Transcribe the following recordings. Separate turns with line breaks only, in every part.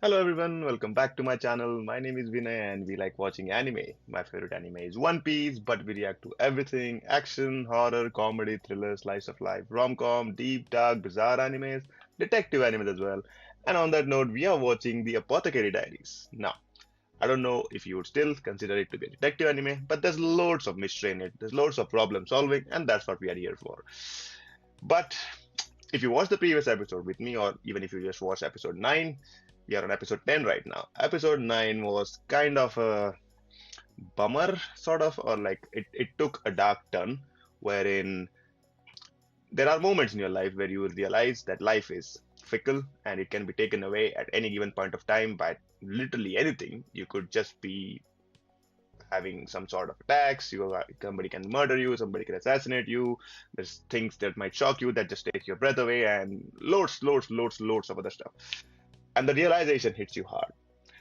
Hello everyone, welcome back to my channel. My name is Vinay and we like watching anime. My favorite anime is One Piece, but we react to everything: action, horror, comedy, thriller, slice of life, rom-com, deep, dark, bizarre animes, detective animes as well. And on that note, we are watching the Apothecary Diaries. Now, I don't know if you would still consider it to be a detective anime, but there's loads of mystery in it. There's loads of problem solving, and that's what we are here for. But if you watched the previous episode with me, or even if you just watched episode 9, we are on episode 10 right now. Episode 9 was kind of a bummer, sort of, or like it took a dark turn wherein there are moments in your life where you will realize that life is fickle and it can be taken away at any given point of time by literally anything. You could just be having some sort of attacks. Somebody can murder you, somebody can assassinate you. There's things that might shock you that just take your breath away, and loads of other stuff. And the realization hits you hard.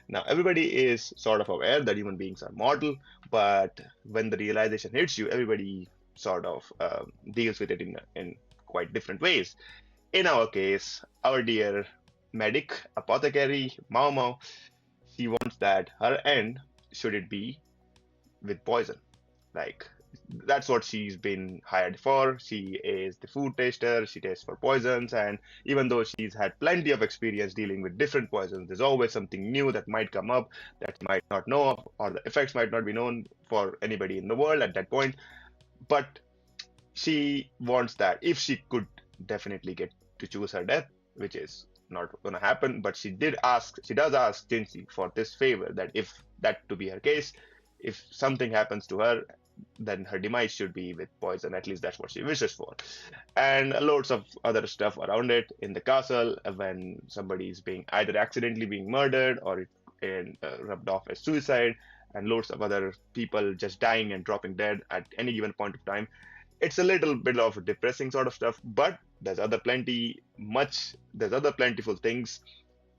Now, everybody is sort of aware that human beings are mortal, but when the realization hits you, everybody sort of deals with it in quite different ways. In our case, our dear medic, apothecary, Maomao, she wants that her end, should it be with poison. Like that's what she's been hired for. She is the food taster. She tastes for poisons, and even though she's had plenty of experience dealing with different poisons, there's always something new that might come up that she might not know of, or the effects might not be known for anybody in the world at that point. But she wants that if she could definitely get to choose her death, which is not going to happen. But she does ask Jinshi for this favor that if that to be her case, if something happens to her, then her demise should be with poison. At least that's what she wishes for. And loads of other stuff around it in the castle when somebody is being either accidentally being murdered or rubbed off as suicide, and loads of other people just dying and dropping dead at any given point of time. It's a little bit of depressing sort of stuff, but there's other plentiful things,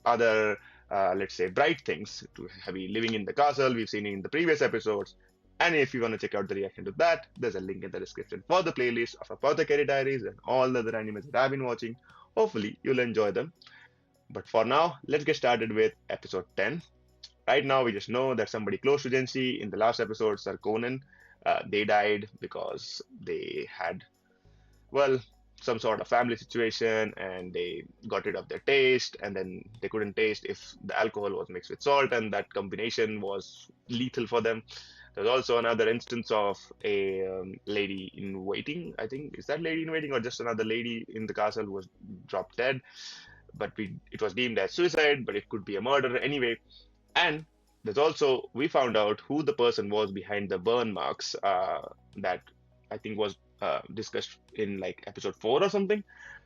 other let's say bright things to be living in the castle. We've seen it in the previous episodes. And if you want to check out the reaction to that, there's a link in the description for the playlist of Apothecary Diaries and all the other animes that I've been watching. Hopefully, you'll enjoy them. But for now, let's get started with episode 10. Right now, we just know that somebody close to Jinshi in the last episode, Sir Conan, they died because they had, well, some sort of family situation and they got rid of their taste, and then they couldn't taste if the alcohol was mixed with salt, and that combination was lethal for them. There's also another instance of a lady in waiting. I think, is that lady in waiting or just another lady in the castle who was dropped dead? But it was deemed as suicide, but it could be a murder anyway. And there's also, we found out who the person was behind the burn marks that I think was discussed in like episode 4 or something.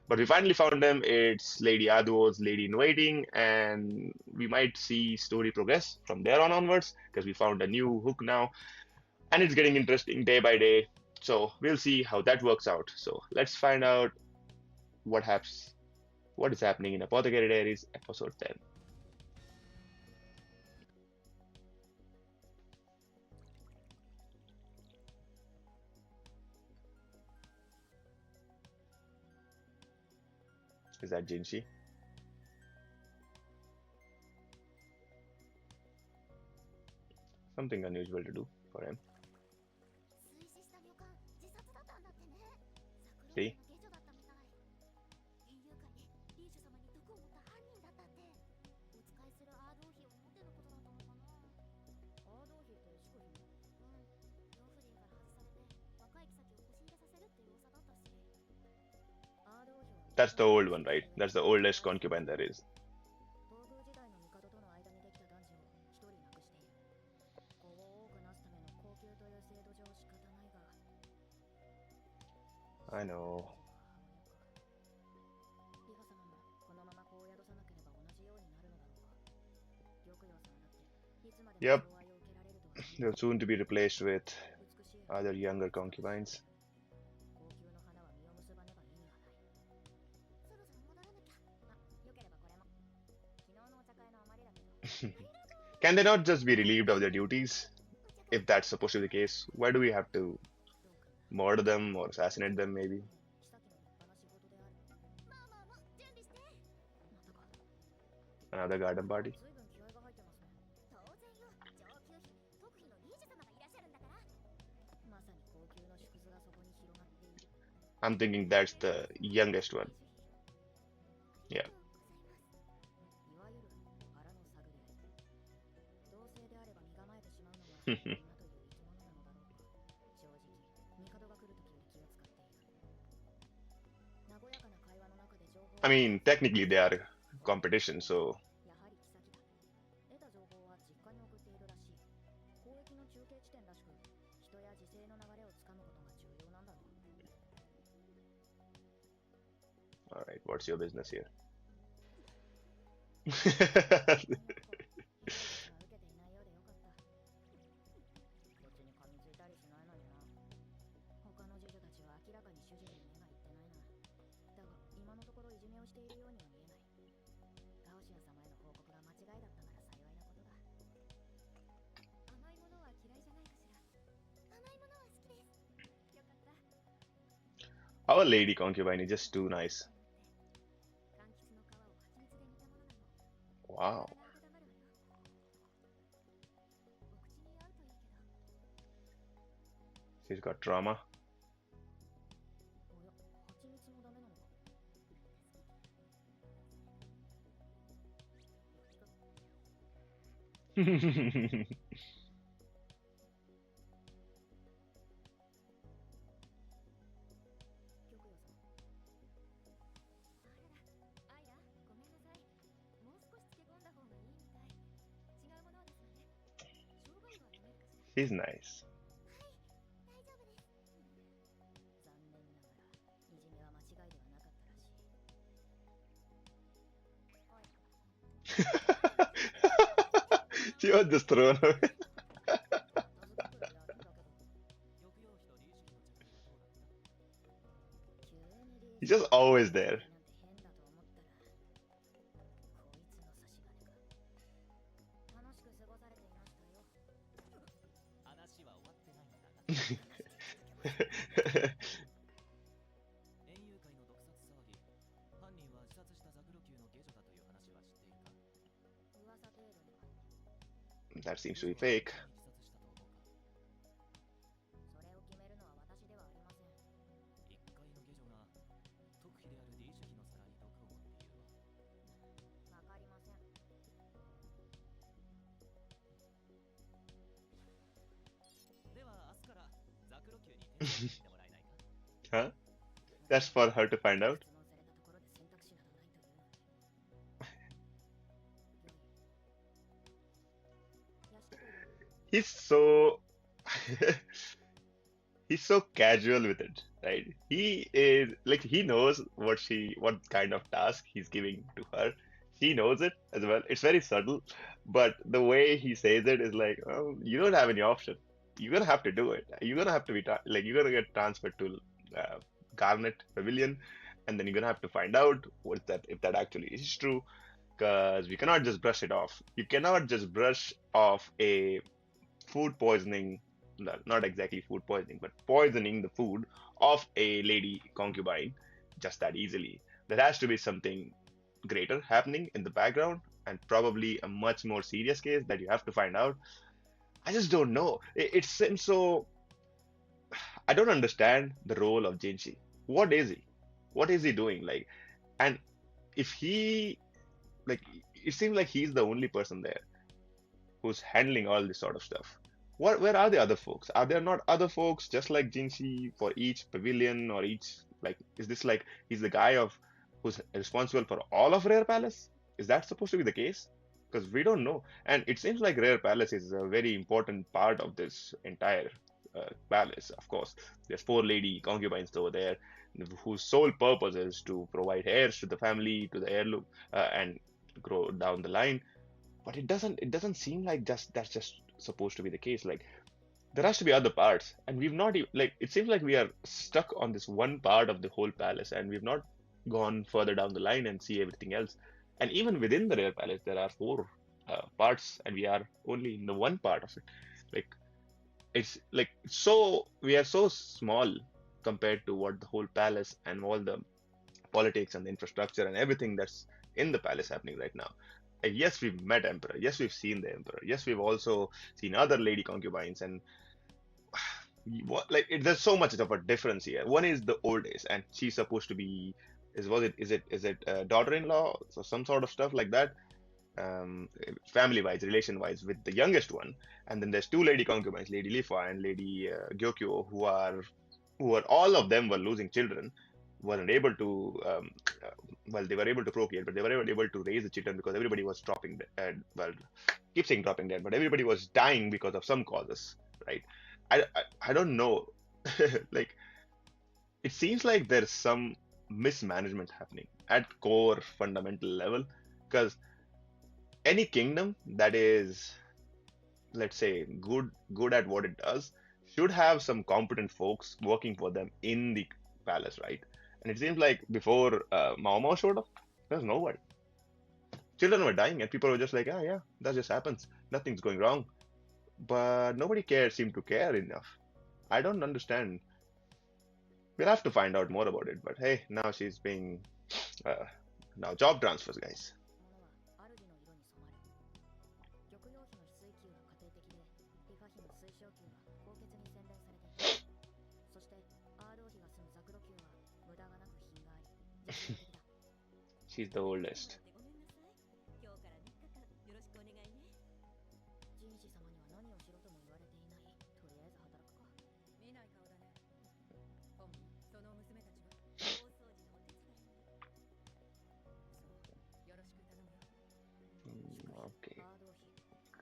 But we finally found them. It's Lady Aduo's Lady in Waiting, and we might see story progress from there on onwards because we found a new hook now, and it's getting interesting day by day. So we'll see how that works out. So let's find out what happens, what is happening in Apothecary Diaries episode 10. Is that Jinshi? Something unusual to do for him. See? That's the old one, right? That's the oldest concubine there is. I know. Yep, they're soon to be replaced with other younger concubines. Can they not just be relieved of their duties? If that's supposed to be the case, why do we have to murder them or assassinate them, maybe? Another garden party.
随分気合が入ってますね。当然よ。上級妃、特妃のリージュ様がいらっしゃるんだから。まさに高級の縮図がそこに広がっている。
I'm thinking that's the youngest one.
ありが
Yeah.
とうございます。いわゆる腹の探り合い。同性であれば身構えてしまうのが女という生き物なのだろうか。正直、帝が来るときより気を使っている。和やかな会話の中で情報を
I
得た
mean, technically they are competition, so
やはり妃だ。得た情報は実家に送っているらしい。交易の中継地点らしく、人や時勢の流れをつかむことが重要なんだろう。
all right, what's your business here?
変なこと、変な話は受けていないようでよかった。別に噛みついたりしないのにな。他の侍女たちは明らかに主人に目がいってないな。だが、今のところいじめをしているようには見えない。ガオシアン様への報告が間違いだったなら幸いなことだ。甘いものは嫌いじゃないかしら。甘いものは好きです。よかった。
Our lady concubine is just too nice.
柑橘の皮を蜂蜜で煮たものなの。体
Wow.
が温まるわよ。お口に合うといいけど。
She's got trauma.
おや、蜂蜜もダメなのか。玉葉さん。あらら、アイラ、ごめんなさい。もう少し漬け込んだ方がいいみたい。違うものですわね。生姜湯は飲めるかしら。
She's nice.
大丈夫です。残念ながら、いじめは間違いではなかったらしい。おい、
She was just thrown away.
片付けくらいやるんだけど。
玉葉妃とリーシュ妃の着衣はどうだった？
急にリー
He's
ジュ
just always there.
なんて変だと思ったら、こいつの差し金か。楽しく過ごされていましたよ。
話は終わってないんだが。園遊会の毒殺騒ぎ。犯人は自殺したザクロ級の下女だという話は知っているか？
噂程度には。
That seems to be fake.
自殺したと思うか？
それを決めるのは私ではありません。
一階の下女が特妃であるリーシュ妃の皿に毒を盛っているのは。
わかりません。
では明日からザクロ級に手を出してもらえないか？
Huh? That's for her to find out.
質問されたところで選択肢などないというのに。よい。屋敷という
He's so he's so casual with it, right? He is like he knows what kind of task he's giving to her. She knows it as well. It's very subtle, but the way he says it is like, oh, you don't have any option. You're gonna have to do it. You're gonna have to be like you're gonna get transferred to Garnet Pavilion, and then you're gonna have to find out what that if that actually is true. Because we cannot just brush it off. You cannot just brush off a food poisoning, not exactly food poisoning, but poisoning the food of a lady concubine just that easily. There has to be something greater happening in the background and probably a much more serious case that you have to find out. I just don't know. It seems so. I don't understand the role of Jinshi. What is he? What is he doing? Like, and if he, like, it seems like he's the only person there who's handling all this sort of stuff. Where are the other folks? Are there not other folks just like Jinshi for each pavilion or each like is this like he's the guy of who's responsible for all of Rare Palace? Is that supposed to be the case? Because we don't know. And it seems like Rare Palace is a very important part of this entire palace. Of course, there's four lady concubines over there whose sole purpose is to provide heirs to the family, to the heirloom, and grow down the line, but it doesn't seem like just that's just supposed to be the case. Like there has to be other parts, and we've not even like it seems like we are stuck on this one part of the whole palace, and we've not gone further down the line and see everything else. And even within the Rare Palace, there are four parts, and we are only in the one part of it. Like it's like so we are so small compared to what the whole palace and all the politics and the infrastructure and everything that's in the palace happening right now. Yes, we've met Emperor. Yes, we've seen the Emperor. Yes, we've also seen other lady concubines, and there's so much of a difference here. One is the old days, and she's supposed to be is it daughter-in-law or some sort of stuff like that, family-wise, relation-wise with the youngest one, and then there's two lady concubines, Lady Lifa and Lady Gyokyo, who are all of them were losing children, weren't able to well, they were able to procreate, but they were able to raise the children because everybody was dropping dead. Well, keep saying dropping dead, but everybody was dying because of some causes, right? I don't know. Like, it seems like there's some mismanagement happening at core fundamental level, because any kingdom that is, let's say, good at what it does should have some competent folks working for them in the palace, right? And it seems like before Maomao showed up, there's nobody. Children were dying, and people were just like, ah, yeah, that just happens. Nothing's going wrong. But nobody seemed to care enough. I don't understand. We'll have to find out more about it. But hey, now she's being uh, now job transfers, guys.
ものは主の色に染まる。玉葉妃の水宮が後継に洗練されている。そしてアードー妃が住むザクロ宮は無駄がなく品があり、実用的だ。
She's the oldest.
ジンシ様には何をしろとも言われていない。とりあえず働くか。見ない顔だね。本その娘たちは大掃除のお手伝い。そう、よろしく頼むよ。
Okay,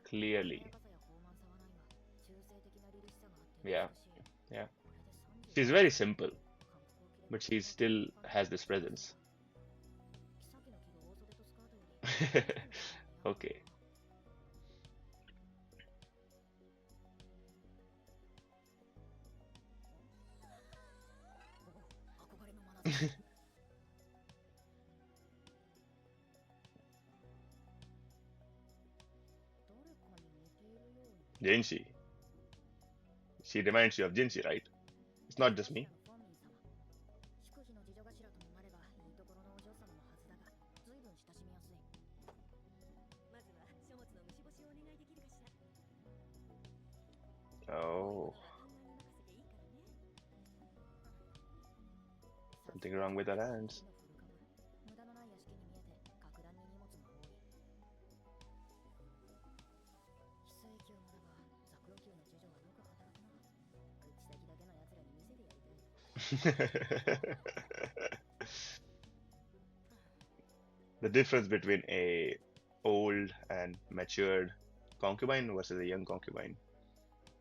clearly,
華やかさや豊満さはないが、中性的な凛々しさがあって
yeah,
美しい。
yeah.
これで
She's
30
very
代。
simple,
韓
but
服を着れば
she
女性
still
にファンタ
has
ジー
this
がある。
presence.
妃の着る大袖とスカートより、この人の着るものに似合うのは
Okay.
憧れの眼差し。
Jinshi. She reminds you of Jinshi, right? It's not just me.
まずは書物の虫干しをお願いできるかしら。
Oh, something wrong with her hands.
無駄のない屋敷に見えてかく乱に荷物も多い。非正規を無駄はザクロ級の事情はよく働くな。口先だけの奴らに見せてやりたい。
The difference between a old and matured concubine versus a young concubine.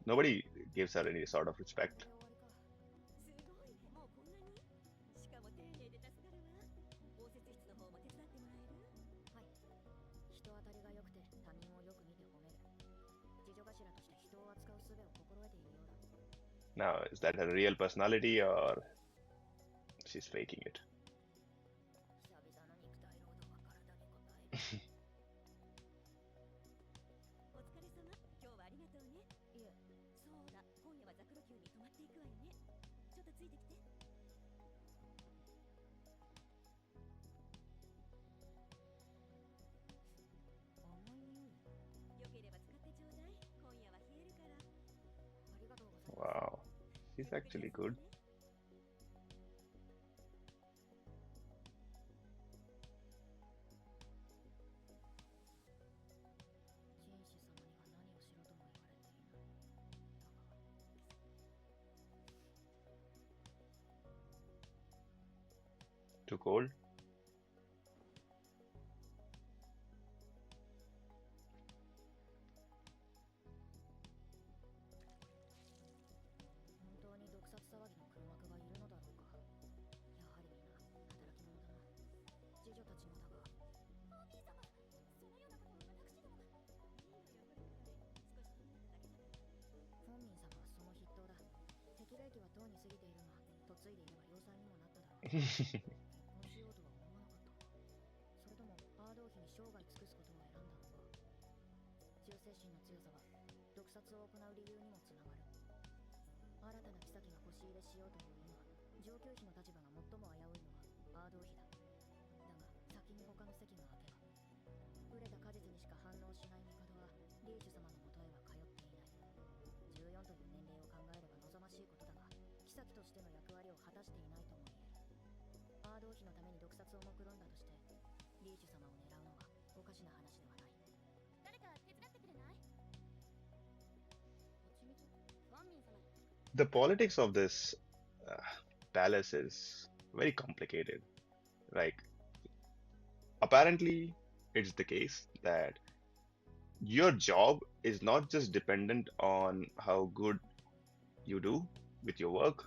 Nobody gives her any sort of respect.
すごい。もうこんなにしかも丁寧で助かるわ。応接室の方も手伝ってもらえる。はい。人当たりが良くて他人をよく見て褒める。事情頭として人を扱う術を心得ているようだ。
Now, is that her real personality or she's faking it?
久々の肉体労働は体に応える。お疲れ様。今日はありがとうね。いえ。そうだ、今夜はザクロ級に泊まっていくわよね。ちょっとついてきて。 甘い匂い。よければ使ってちょうだい。今夜は冷えるから。ありがとうございます。
Wow, she's actually good.
ジンシ様には何をしろとも言われていない。だが
Too cold?
新たな妃が欲し入れしようという今、上級妃の立場が最も危ういのはアードー妃だ。だが先に他の席が空けば、熟れた家のために毒殺を目論んだとしてリーチュ様を狙うのはおかしな話ではない。誰か手伝ってくれない？蜂蜜？ファンミン様。
The politics of this uh, palace is very complicated. Like, apparently, it's the case that your job is not just dependent on how good you do with your work,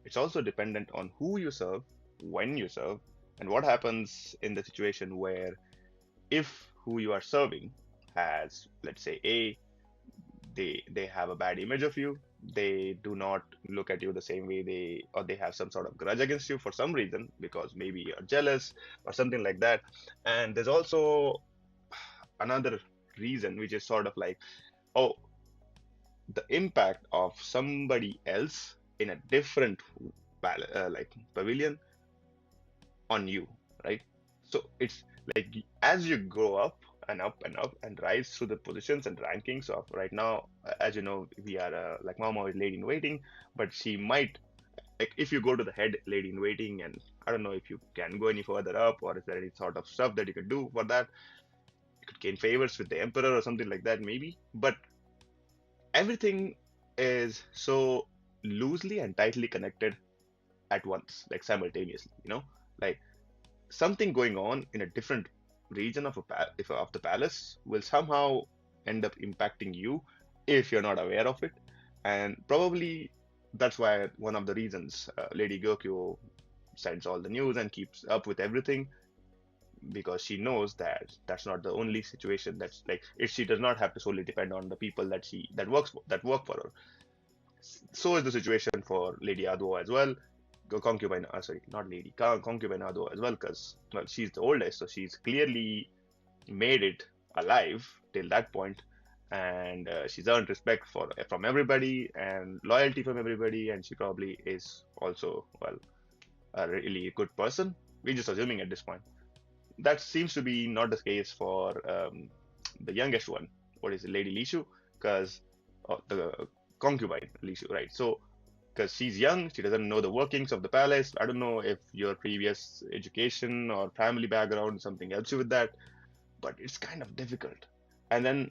it's also dependent on who you serve, when you serve, and what happens in the situation where if who you are serving has, let's say, they have a bad image of you, they do not look at you the same way, they have some sort of grudge against you for some reason because maybe you're jealous or something like that. And there's also another reason which is sort of like, oh, the impact of somebody else in a different like pavilion on you, right? So it's like as you grow up and up and up and rise through the positions and rankings of right now, as you know, we are like Maomao is lady in waiting, but she might, like if you go to the head lady in waiting, and I don't know if you can go any further up or is there any sort of stuff that you could do for that. You could gain favors with the emperor or something like that, maybe. But everything is so loosely and tightly connected at once, like simultaneously, like something going on in a different region of of the palace will somehow end up impacting you if you're not aware of it. And probably that's why one of the reasons Lady Gokyo sends all the news and keeps up with everything, because she knows that that's not the only situation. That's like if she does not have to solely depend on the people that work for her. So is the situation for Lady Ado as well. Concubine, sorry, not lady, concubine Ado as well, because well, she's the oldest, so she's clearly made it alive till that point, and she's earned respect from everybody and loyalty from everybody, and she probably is also well a really good person. We're just assuming at this point. That seems to be not the case for the youngest one. What is it, Lady Lishu? Because the concubine Lishu, right? So because she's young, she doesn't know the workings of the palace. I don't know if your previous education or family background something helps you with that, but it's kind of difficult. And then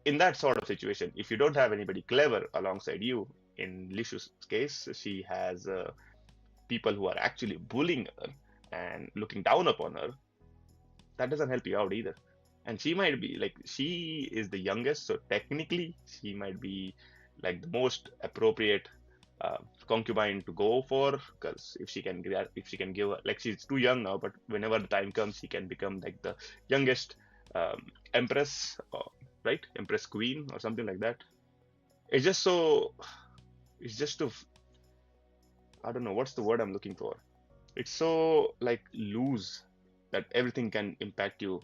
in that sort of situation, if you don't have anybody clever alongside you, in Lishu's case, she has people who are actually bullying her and looking down upon her. That doesn't help you out either. And she might be like, she is the youngest, so technically she might be like the most appropriate uh, concubine to go for, because if she can give her, like she's too young now, but whenever the time comes, she can become like the youngest empress, right? Empress queen or something like that. It's just so, it's just to, I don't know what's the word I'm looking for. It's so like loose that everything can impact you,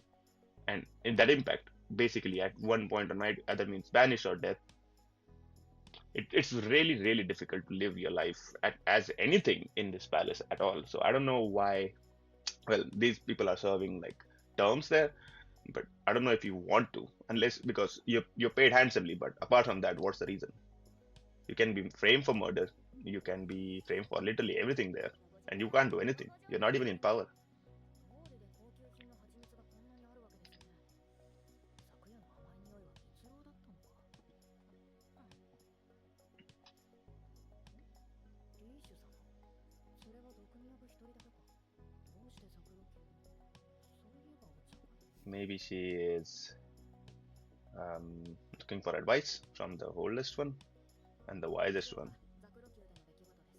and in that impact, basically at one point or night, either means banish or death. It's really really difficult to live your life as anything in this palace at all. So I don't know why. Well, these people are serving like terms there, but I don't know if you want to, unless because you're paid handsomely. But apart from that, what's the reason? You can be framed for murder. You can be framed for literally everything there, and you can't do anything. You're not even in power.
モールで高級品の蜂蜜がこんなにあるわけですね。昨夜の甘い匂いは蜜蝋だったのか。リーシュ様、それは毒味役一人だけか。どうしてザクロ級？そういえばお茶会。
Maybe she is looking for advice from the oldest one and the
こ
wisest
れは
one.
ザクロ級での出来事で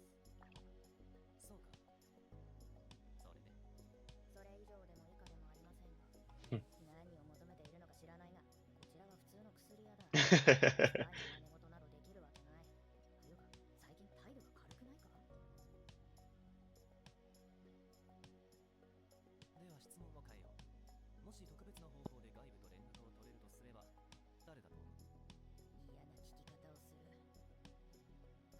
す。
そうか。それで
それ以上でも以下でもありませんよ。何を求めているのか知らないが、こちらは普通の薬屋だ。前の真似事などできるわけない。というか、最近態度が軽くないか？
では質問を変えよう。もし特別な方法で外部と連絡を取れるとすれば誰だと思う？
嫌な聞き方をする。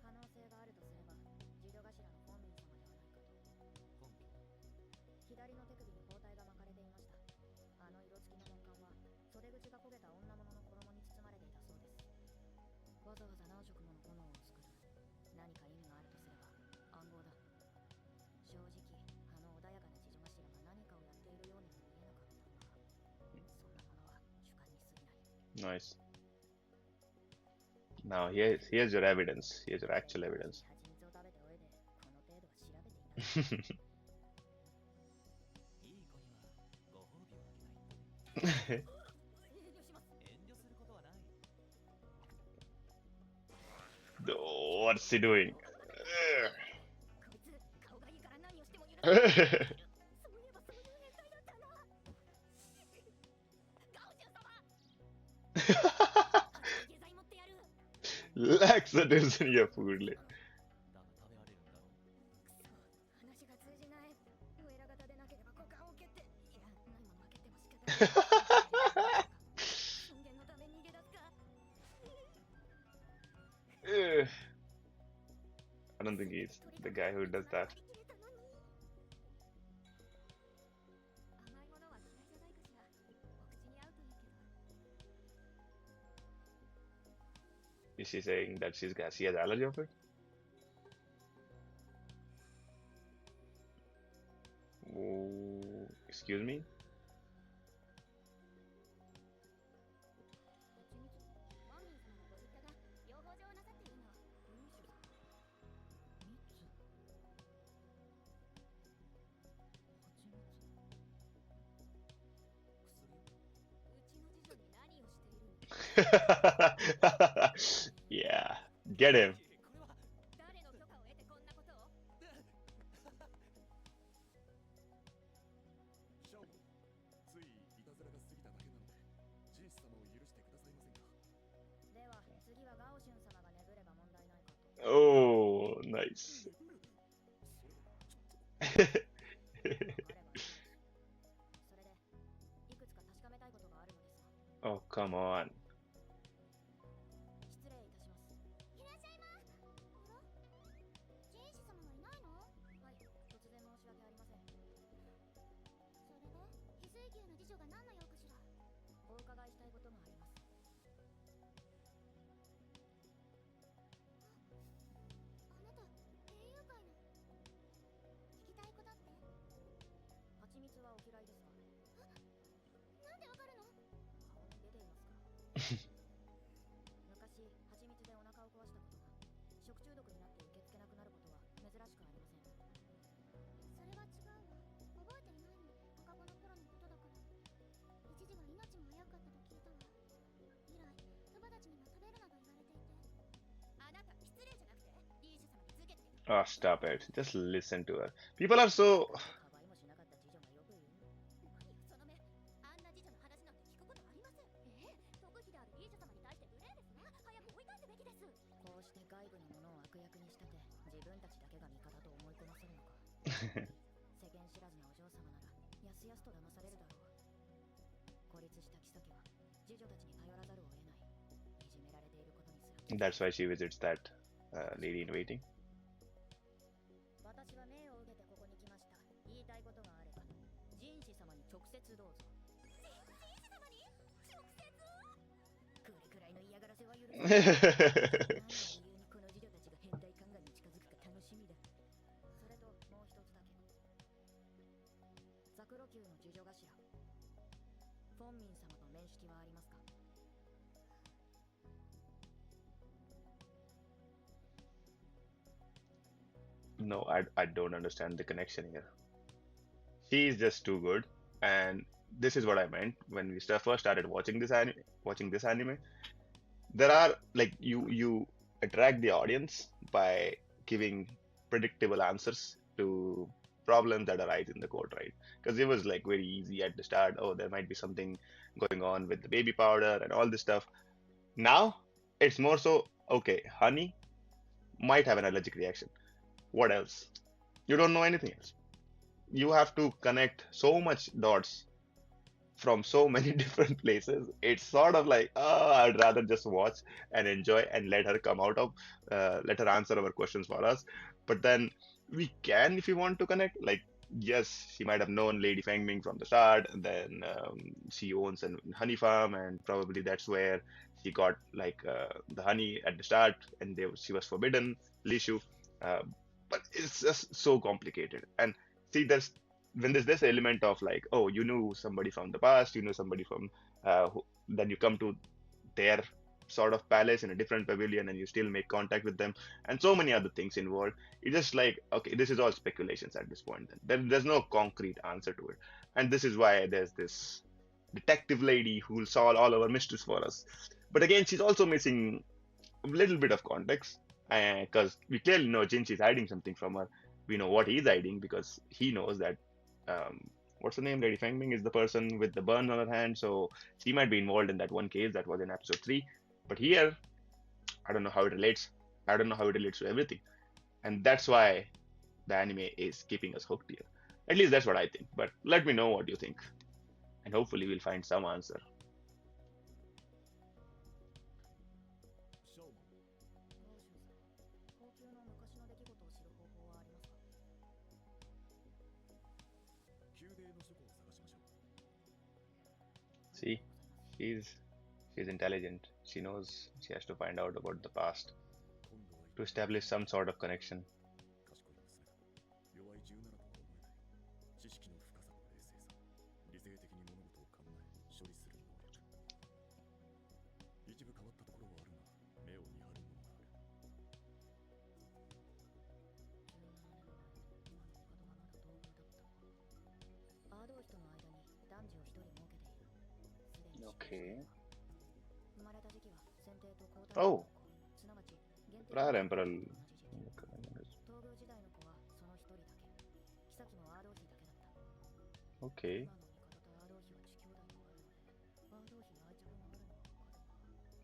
可能性があるとすれば、次女頭のフォンミン様ではないかと。
根拠は？
左の手首に包帯が巻かれていました。あの色付きの木管は、袖口が焦げた女物の衣に包まれていたそうです。
Nice. Now here's your evidence. Here's your actual
毎日
evidence.
蜂蜜を食べた上でこの程度は調べていた。
いい子にはご褒美をあげないと。
遠慮します。
遠慮することはない。
What's he doing?
こいつ顔がいいから何をしても許さない。そういえばそういう変態だったな。ガオジュン様、後で下剤持ってやる。
Laxatives in your food.
だが食べられるんだろう。
くそ、話が通じない。ウエラ型でなければ股間を蹴って、いや、ないものは蹴っても仕方ない。尊厳のため逃げ出すか。
Ugh. I don't think he's the guy who does that.
振り切れたのに。甘いものは嫌いじゃないかしら。お口に合うといいけど。
Is she saying that she has allergy of it? Oh, excuse me?
マミー様のご実家が養蜂場をなさっているの。うちの次女に何をしているの。
Yeah, get him.
これは
誰の許可を得てこんなことを。
シャオ、ついいたずらが過ぎただけなので、ジンシ様を許してくださいませんか。
では次はガオシュン様が眠れば問題ないかと。
Oh, nice.
あればいいです。それでいくつか確かめたいことがあるのですが。
Oh, come on.
失礼いたします。いらっしゃいま。あら、ジンシ様はいないの？はい、突然申し訳ありません。それで翡翠宮の次女が何の用かしら。お伺いしたいことがあります。あなた、園遊会の聞きたいことって？蜂蜜はお嫌いですか？なんでわかるの？顔に出ていますから。昔、蜂蜜でお腹を壊したことが、食中毒になって受け付けなくなることは珍しくありません。それは違うわ。覚えていないの。赤子の頃のことだから。一時は命も危うかったと聞いたわ。以来、友達にも食べるなど言われていて。あなた、失礼じゃなくて、リーシュ様に続けて。
Oh, stop it. Just listen to her. People are so.
かばいもしなかった次女がよく言う。何よその目。あんな次女の話なんて聞くことありません。特費であるリーシュ様に対して無礼ですね。早く追い返すべきです。こうして外部のものを悪役に仕立て、自分たちだけが味方と思い込ませるのか。世間知らずなお嬢様ならやすやすと騙されるだろう。孤立した妃は次女たちに頼らざるを得ない。いじめられていることにすら。
That's why she visits that lady in waiting.
私は命を受けてここに来ました。言いたいことがあればジンシ様に直接どうぞ。ジンシ様に直接？これくらいの嫌がらせは許せない。何の理由にこの次女たちが変態宦官に近づくか楽しみだ。それともう一つだけ。ザクロ宮の次女頭フォンミン様と面識はありますか？
No, I don't understand the connection here. She's just too good, and this is what I meant when we first started watching this anime. There are like you attract the audience by giving predictable answers to problems that arise in the court, right? Because it was like very easy at the start. Oh, there might be something going on with the baby powder and all this stuff. Now it's more so, okay, honey might have an allergic reaction. What else? You don't know anything else. You have to connect so much dots from so many different places. It's sort of like, oh, I'd rather just watch and enjoy and let her come out of, let her answer our questions for us. But then we can, if we want to connect, like, yes, she might have known Lady Fengming from the start. And then she owns a honey farm, and probably that's where she got like the honey at the start, and she was forbidden, Lishu. Uh, but it's just so complicated. And see, when there's this element of like, oh, you knew somebody from the past, you know somebody from then you come to their sort of palace in a different pavilion and you still make contact with them, and so many other things involved. It's just like, okay, this is all speculations at this point. There's no concrete answer to it. And this is why there's this detective lady who will solve all our mysteries for us. But again, she's also missing a little bit of context because we clearly know Jinshi is hiding something from her. We know what he's hiding because he knows that what's the name? Lady Fengming is the person with the burn on her hand, so she might be involved in that one case that was in episode 3. But here, I don't know how it relates. I don't know how it relates to everything, and that's why the anime is keeping us hooked here. At least that's what I think. But let me know what you think, and hopefully we'll find some answer.
シャオマン、
老中さん、高級の昔の出来事を知る方法はありますか？
宮廷の書庫を探しましょう。
See, she's she's intelligent. She knows she has to find out about the past
今度は一
to establish some sort of connection.
賢い娘だ。弱い17とは思えない。知識の深さと冷静さ、理性的に物事を考え、処理する能力。一部変わったところはあるが、目を見張るものがある。
17年前、今の帝がまだ東宮だった頃、アード王妃との間に男児を一人設けている。すでに死亡して
Okay.
いるが、生まれた時期は先帝と皇太子
Oh,
の子、すなわち限定
prior
の
emperor.
同じ時期。東宮時代の子はその一人だけ。妃もアード王妃だけだった。
Okay.
今の帝とアード王妃は地兄弟でもあるので、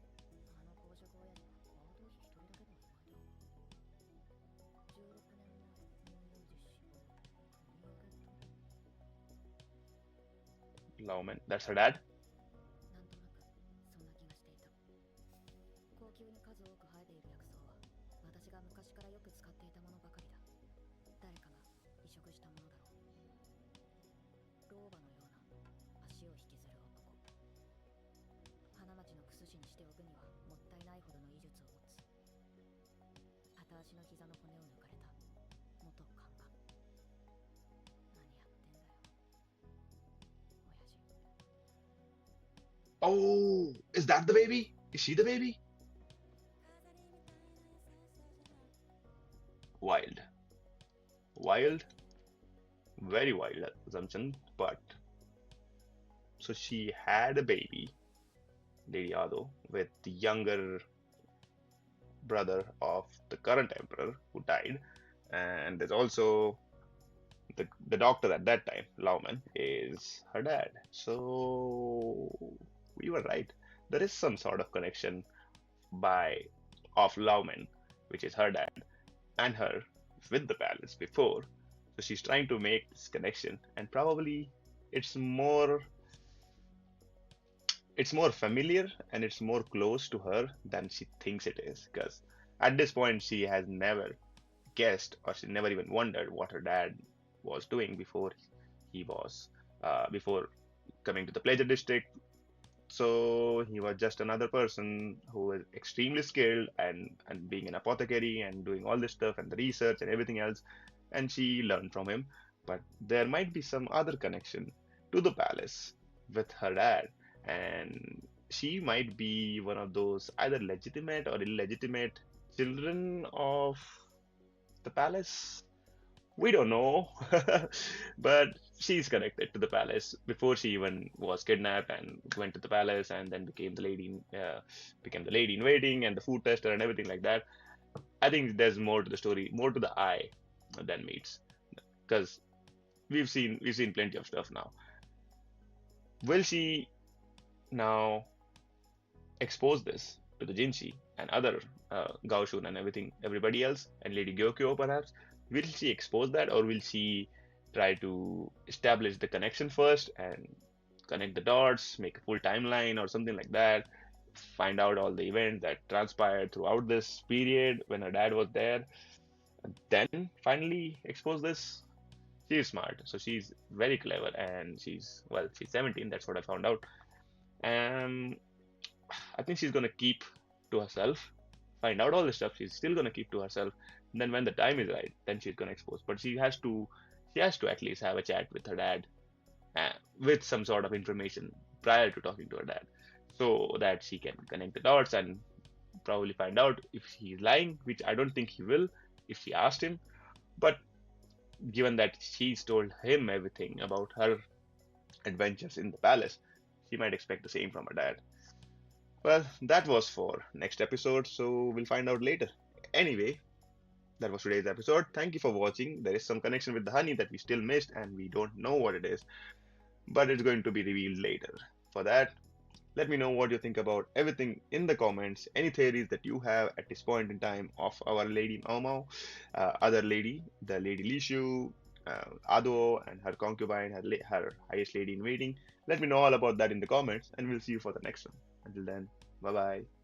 アード王妃に愛着があるのはわかるが、あの公爵親父はアード王妃一人だけの不満だ。16年前、乳幼児死亡、国をゲット。
Luomen. That's her dad?
なんとなくそんな気がしていた。高級に数多く生えている薬草は私が昔からよく使っていたものばかりだ。誰かが移植したものだろう。老婆のような足を引きずる男。花町のクス市にしておくにはもったいないほどの医術を持つ。片足の膝の骨を抜かれた元看板。何やってんだよ親父。
Oh, is that the baby? Is she the baby? Wild. Wild. Very wild assumption, but so she had a baby, Lady Ado, with the younger brother of the current emperor who died, and there's also the doctor at that time, Luomen, is her dad. So we were right. There is some sort of connection by of Luomen, which is her dad, and her with the palace before. So she's trying to make this connection, and probably it's more it's more familiar and it's more close to her than she thinks it is. Because at this point, she has never guessed or she never even wondered what her dad was doing before he was before coming to the pleasure district. So he was just another person who was extremely skilled and being an apothecary and doing all this stuff and the research and everything else. And she learned from him. But there might be some other connection to the palace with her dad. And she might be one of those either legitimate or illegitimate children of the palace. We don't know, but she's connected to the palace before she even was kidnapped and went to the palace and then became the lady in waiting and the food tester and everything like that. I think there's more to the story, more to the eye than meets, because we've seen plenty of stuff now. Will she now expose this to the Jinshi and other Gaoshun and everybody else, and Lady Gyokyo perhaps? Will she expose that, or will she try to establish the connection first and connect the dots, make a full timeline or something like that, find out all the events that transpired throughout this period when her dad was there, and then finally expose this? She's smart, so she's very clever, and she's 17. That's what I found out. Um, I think she's gonna keep to herself, find out all this stuff. She's still gonna keep to herself. And then when the time is right, then she's gonna expose. But she has to at least have a chat with her dad, with some sort of information prior to talking to her dad. so that she can connect the dots and probably find out if he's lying, which I don't think he will if she asked him. But given that she's told him everything about her adventures in the palace, she might expect the same from her dad. Well, that was for next episode, so we'll find out later. Anyway, that was today's episode. Thank you for watching. There is some connection with the honey that we still missed, and we don't know what it is, but it's going to be revealed later. For that, let me know what you think about everything in the comments. Any theories that you have at this point in time of our Lady Maomao, other lady, the Lady Lishu, Ado, and her concubine, her highest lady in waiting. Let me know all about that in the comments, and we'll see you for the next one. Until then, bye bye.